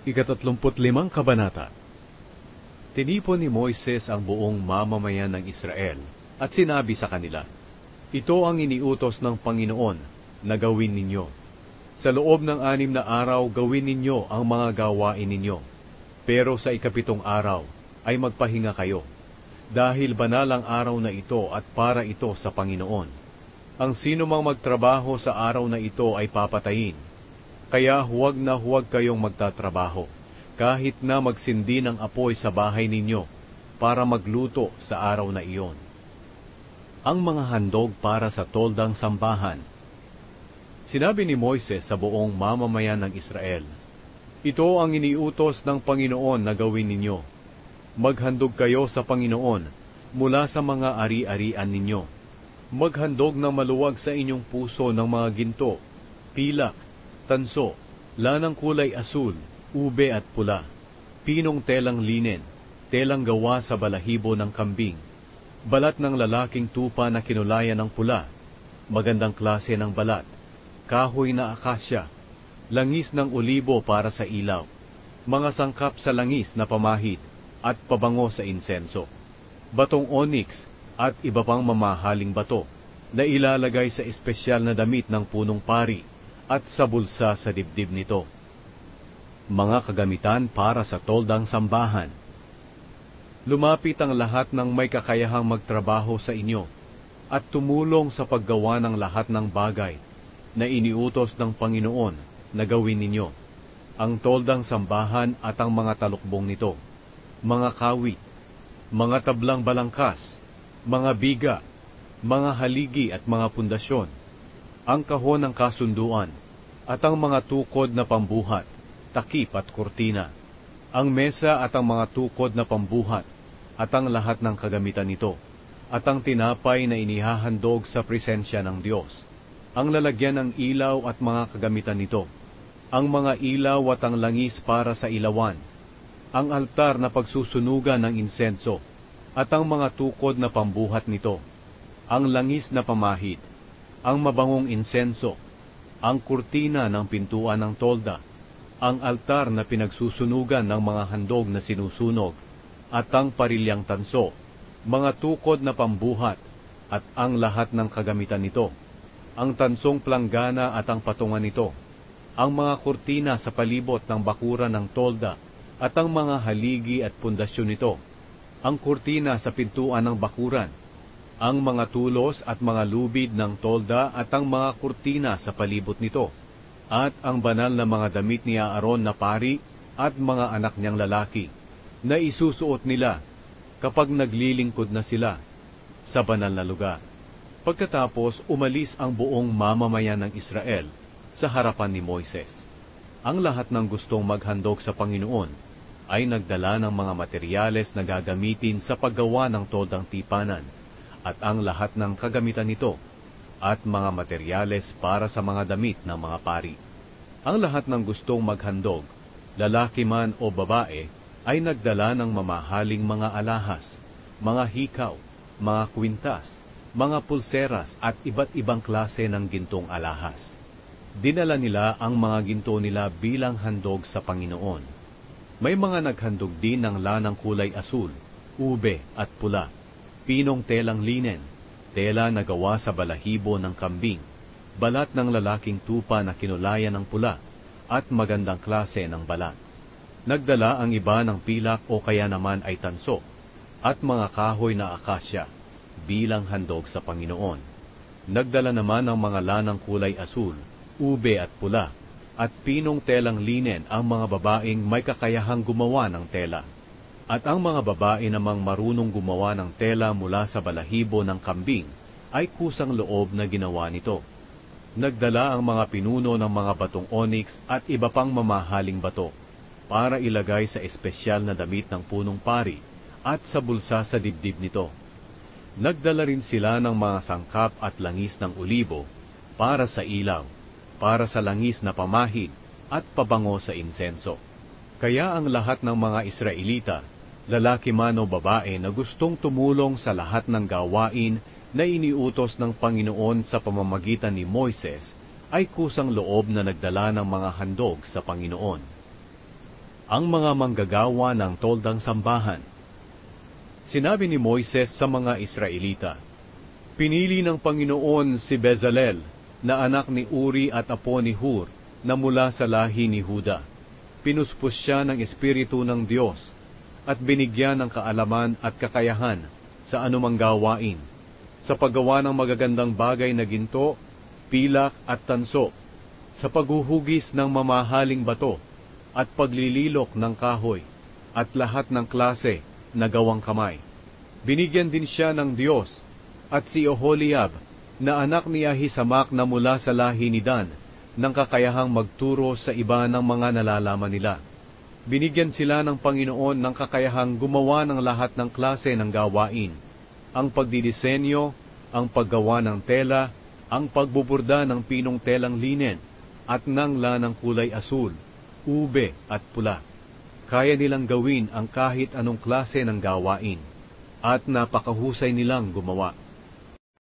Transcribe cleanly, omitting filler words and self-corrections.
Ika-35 Kabanata. Tinipon ni Moises ang buong mamamayan ng Israel at sinabi sa kanila, "Ito ang iniutos ng Panginoon na gawin ninyo. Sa loob ng 6 na araw gawin ninyo ang mga gawain ninyo. Pero sa ika-7 araw ay magpahinga kayo, dahil banal ang araw na ito at para ito sa Panginoon. Ang sino mang magtrabaho sa araw na ito ay papatayin. Kaya huwag na huwag kayong magtatrabaho, kahit na magsindi ng apoy sa bahay ninyo para magluto sa araw na iyon." Ang mga handog para sa toldang sambahan. Sinabi ni Moises sa buong mamamayan ng Israel, "Ito ang iniutos ng Panginoon na gawin ninyo. Maghandog kayo sa Panginoon mula sa mga ari-arian ninyo. Maghandog ng maluwag sa inyong puso ng mga ginto, pilak, tanso, lanang kulay asul, ube at pula, pinong telang linen, telang gawa sa balahibo ng kambing, balat ng lalaking tupa na kinulayan ng pula, magandang klase ng balat, kahoy na akasya, langis ng olibo para sa ilaw, mga sangkap sa langis na pamahid at pabango sa insenso, batong onyx at iba pang mamahaling bato na ilalagay sa espesyal na damit ng punong pari at sa bulsa sa dibdib nito. Mga kagamitan para sa toldang sambahan. Lumapit ang lahat ng may kakayahang magtrabaho sa inyo at tumulong sa paggawa ng lahat ng bagay na iniutos ng Panginoon na gawin ninyo. Ang toldang sambahan at ang mga talukbong nito, mga kawit, mga tablang balangkas, mga biga, mga haligi at mga pundasyon, ang kahon ng kasunduan, at ang mga tukod na pambuhat, takip at kurtina, ang mesa at ang mga tukod na pambuhat, at ang lahat ng kagamitan nito, at ang tinapay na inihahandog sa presensya ng Diyos, ang lalagyan ng ilaw at mga kagamitan nito, ang mga ilaw at ang langis para sa ilawan, ang altar na pagsusunugan ng insenso, at ang mga tukod na pambuhat nito, ang langis na pamahid, ang mabangong insenso, ang kurtina ng pintuan ng tolda, ang altar na pinagsusunugan ng mga handog na sinusunog, at ang parilyang tanso, mga tukod na pambuhat, at ang lahat ng kagamitan nito, ang tansong planggana at ang patungan nito, ang mga kurtina sa palibot ng bakuran ng tolda, at ang mga haligi at pundasyon nito, ang kurtina sa pintuan ng bakuran, ang mga tulos at mga lubid ng tolda at ang mga kurtina sa palibot nito, at ang banal na mga damit ni Aaron na pari at mga anak niyang lalaki, na isusuot nila kapag naglilingkod na sila sa banal na lugar. Pagkatapos, umalis ang buong mamamayan ng Israel sa harapan ni Moises. Ang lahat ng gustong maghandog sa Panginoon ay nagdala ng mga materyales na gagamitin sa paggawa ng toldang tipanan, at ang lahat ng kagamitan nito, at mga materyales para sa mga damit ng mga pari. Ang lahat ng gustong maghandog, lalaki man o babae, ay nagdala ng mamahaling mga alahas, mga hikaw, mga kwintas, mga pulseras at iba't ibang klase ng gintong alahas. Dinala nila ang mga ginto nila bilang handog sa Panginoon. May mga naghandog din ng lanang kulay asul, ube at pula, pinong telang linen, tela na gawa sa balahibo ng kambing, balat ng lalaking tupa na kinulayan ng pula, at magandang klase ng balat. Nagdala ang iba ng pilak o kaya naman ay tanso, at mga kahoy na akasya, bilang handog sa Panginoon. Nagdala naman ng mga lanang kulay asul, ube at pula, at pinong telang linen ang mga babaeng may kakayahang gumawa ng tela. At ang mga babae namang marunong gumawa ng tela mula sa balahibo ng kambing ay kusang loob na ginawa nito. Nagdala ang mga pinuno ng mga batong onyx at iba pang mamahaling bato para ilagay sa espesyal na damit ng punong pari at sa bulsa sa dibdib nito. Nagdala rin sila ng mga sangkap at langis ng olibo para sa ilaw, para sa langis na pamahid at pabango sa insenso. Kaya ang lahat ng mga Israelita, lalaki man o babae na gustong tumulong sa lahat ng gawain na iniutos ng Panginoon sa pamamagitan ni Moises, ay kusang loob na nagdala ng mga handog sa Panginoon. ang mga manggagawa ng toldang sambahan. Sinabi ni Moises sa mga Israelita, "Pinili ng Panginoon si Bezalel, na anak ni Uri at apo ni Hur, na mula sa lahi ni Huda. Pinuspos siya ng Espiritu ng Diyos at binigyan ng kaalaman at kakayahan sa anumang gawain, sa paggawa ng magagandang bagay na ginto, pilak at tanso, sa paghuhugis ng mamahaling bato at paglililok ng kahoy at lahat ng klase na gawang kamay. Binigyan din siya ng Diyos at si Oholiab, na anak ni Ahisamak na mula sa lahi ni Dan, ng kakayahang magturo sa iba ng mga nalalaman nila. Binigyan sila ng Panginoon ng kakayahang gumawa ng lahat ng klase ng gawain, ang pagdidisenyo, ang paggawa ng tela, ang pagbuburda ng pinong telang linen, at ng lanang kulay asul, ube at pula. Kaya nilang gawin ang kahit anong klase ng gawain, at napakahusay nilang gumawa.